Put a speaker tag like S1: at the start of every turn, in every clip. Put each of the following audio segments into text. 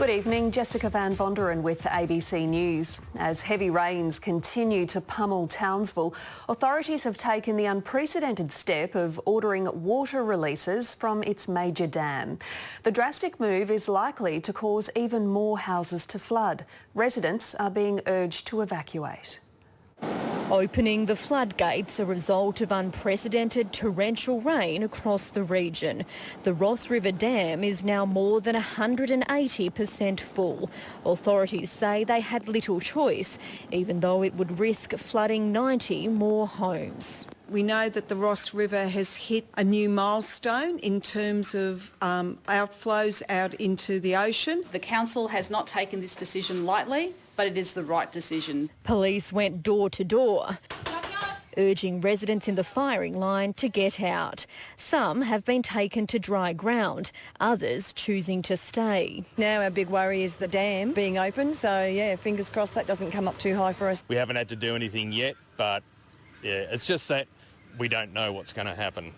S1: Good evening, Jessica Van Vonderen with ABC News. As heavy rains continue to pummel Townsville, authorities have taken the unprecedented step of ordering water releases from its major dam. The drastic move is likely to cause even more houses to flood. Residents are being urged to evacuate.
S2: Opening the floodgates, a result of unprecedented torrential rain across the region. The Ross River Dam is now more than 180% full. Authorities say they had little choice, even though it would risk flooding 90 more homes.
S3: We know that the Ross River has hit a new milestone in terms of outflows out into the ocean.
S4: The council has not taken this decision lightly, but it is the right decision.
S2: Police went door to door, urging residents in the firing line to get out. Some have been taken to dry ground, others choosing to stay.
S5: Now our big worry is the dam being open, so yeah, fingers crossed that doesn't come up too high for us.
S6: We haven't had to do anything yet, but yeah, it's just that we don't know what's going to happen.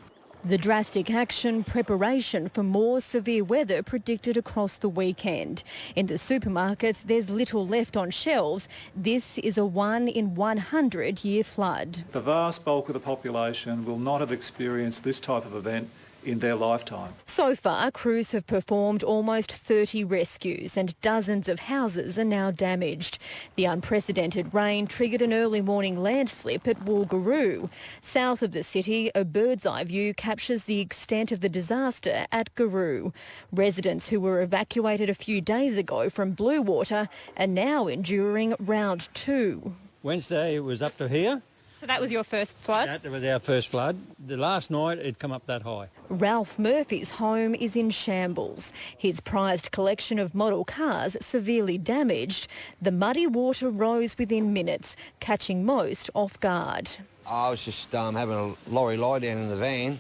S2: The drastic action preparation for more severe weather predicted across the weekend. In the supermarkets, there's little left on shelves. This is a 1 in 100 year flood.
S7: The vast bulk of the population will not have experienced this type of event in their lifetime.
S2: So far, crews have performed almost 30 rescues and dozens of houses are now damaged. The unprecedented rain triggered an early morning landslip at Wallaroo. South of the city, a bird's eye view captures the extent of the disaster at Garoo. Residents who were evacuated a few days ago from Bluewater are now enduring round 2.
S8: Wednesday it was up to here.
S2: So that was your first flood?
S8: That was our first flood. The last night it come up that high.
S2: Ralph Murphy's home is in shambles. His prized collection of model cars severely damaged. The muddy water rose within minutes, catching most off guard.
S9: I was just having a lorry lie down in the van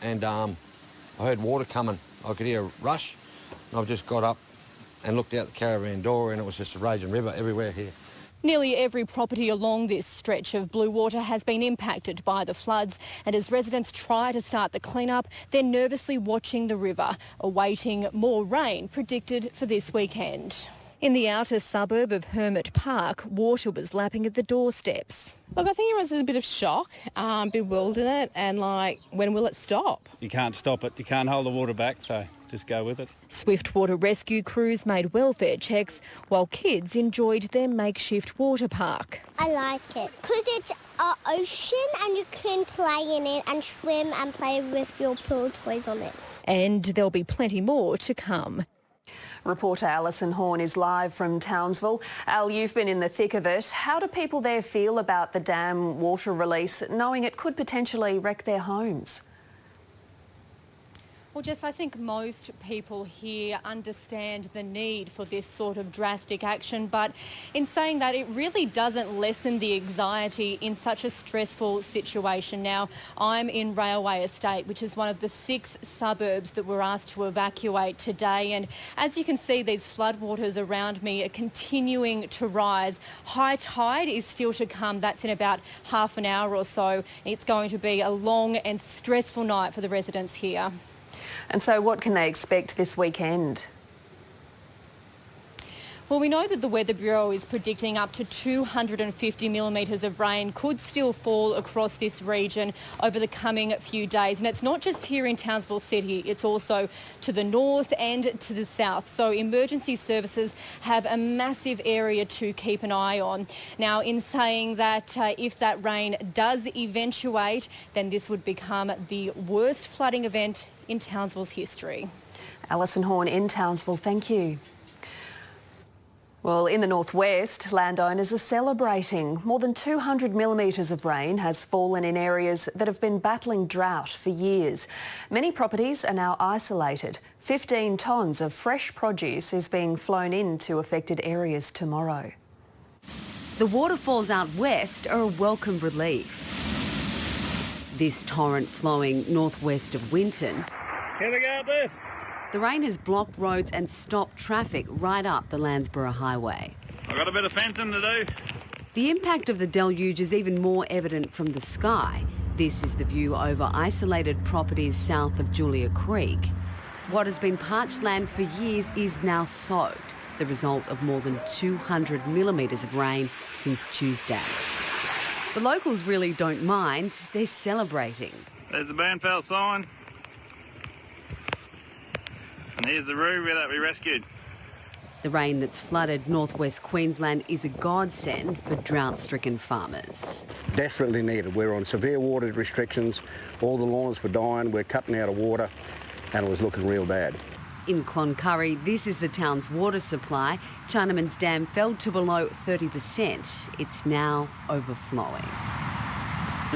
S9: and I heard water coming. I could hear a rush and I just got up and looked out the caravan door and it was just a raging river everywhere here.
S2: Nearly every property along this stretch of Bluewater has been impacted by the floods, and as residents try to start the clean-up, they're nervously watching the river, awaiting more rain predicted for this weekend. In the outer suburb of Hermit Park, water was lapping at the doorsteps.
S10: Look, I think everyone's in a bit of shock, bewildered, and when will it stop?
S8: You can't stop it. You can't hold the water back, so just go with it.
S2: Swift water rescue crews made welfare checks while kids enjoyed their makeshift water park.
S11: I like it because it's an ocean and you can play in it and swim and play with your pool toys on it.
S2: And there'll be plenty more to come.
S1: Reporter Alison Horn is live from Townsville. Al, you've been in the thick of it. How do people there feel about the dam water release, knowing it could potentially wreck their homes?
S2: Well, Jess, I think most people here understand the need for this sort of drastic action, but in saying that, it really doesn't lessen the anxiety in such a stressful situation. Now, I'm in Railway Estate, which is one of the 6 suburbs that we're asked to evacuate today, and as you can see, these floodwaters around me are continuing to rise. High tide is still to come. That's in about half an hour or so. It's going to be a long and stressful night for the residents here.
S1: And so what can they expect this weekend?
S2: Well, we know that the Weather Bureau is predicting up to 250 millimetres of rain could still fall across this region over the coming few days. And it's not just here in Townsville City, it's also to the north and to the south. So emergency services have a massive area to keep an eye on. Now, in saying that, if that rain does eventuate, then this would become the worst flooding event in Townsville's history.
S1: Alison Horn in Townsville, thank you. Well, in the northwest, landowners are celebrating. More than 200 millimetres of rain has fallen in areas that have been battling drought for years. Many properties are now isolated. 15 tonnes of fresh produce is being flown into affected areas tomorrow.
S12: The waterfalls out west are a welcome relief. This torrent flowing northwest of Winton.
S8: Here we go, Beth.
S12: The rain has blocked roads and stopped traffic right up the Landsborough Highway.
S6: I've got a bit of fencing to do.
S12: The impact of the deluge is even more evident from the sky. This is the view over isolated properties south of Julia Creek. What has been parched land for years is now soaked. the result of more than 200 millimetres of rain since Tuesday. The locals really don't mind, they're celebrating.
S13: There's the Burnfell sign. And here's the roofie that we rescued.
S12: The rain that's flooded northwest Queensland is a godsend for drought-stricken farmers.
S14: Desperately needed. We're on severe water restrictions. All the lawns were dying. We're cutting out of water, and it was looking real bad.
S12: In Cloncurry, this is the town's water supply. Chinaman's Dam fell to below 30%. It's now overflowing.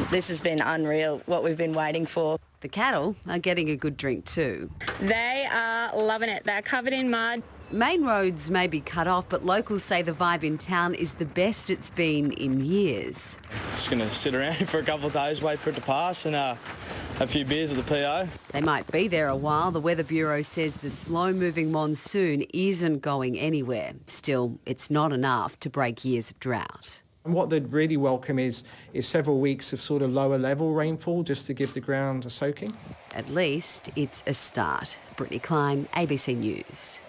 S15: This has been unreal, what we've been waiting for.
S12: The cattle are getting a good drink too.
S15: They are loving it. They're covered in mud.
S12: Main roads may be cut off, but locals say the vibe in town is the best it's been in years.
S16: Just going to sit around for a couple of days, wait for it to pass and a few beers at the PO.
S12: They might be there a while. The Weather Bureau says the slow-moving monsoon isn't going anywhere. Still, it's not enough to break years of drought.
S17: And what they'd really welcome is several weeks of sort of lower level rainfall just to give the ground a soaking.
S12: At least it's a start. Brittany Klein, ABC News.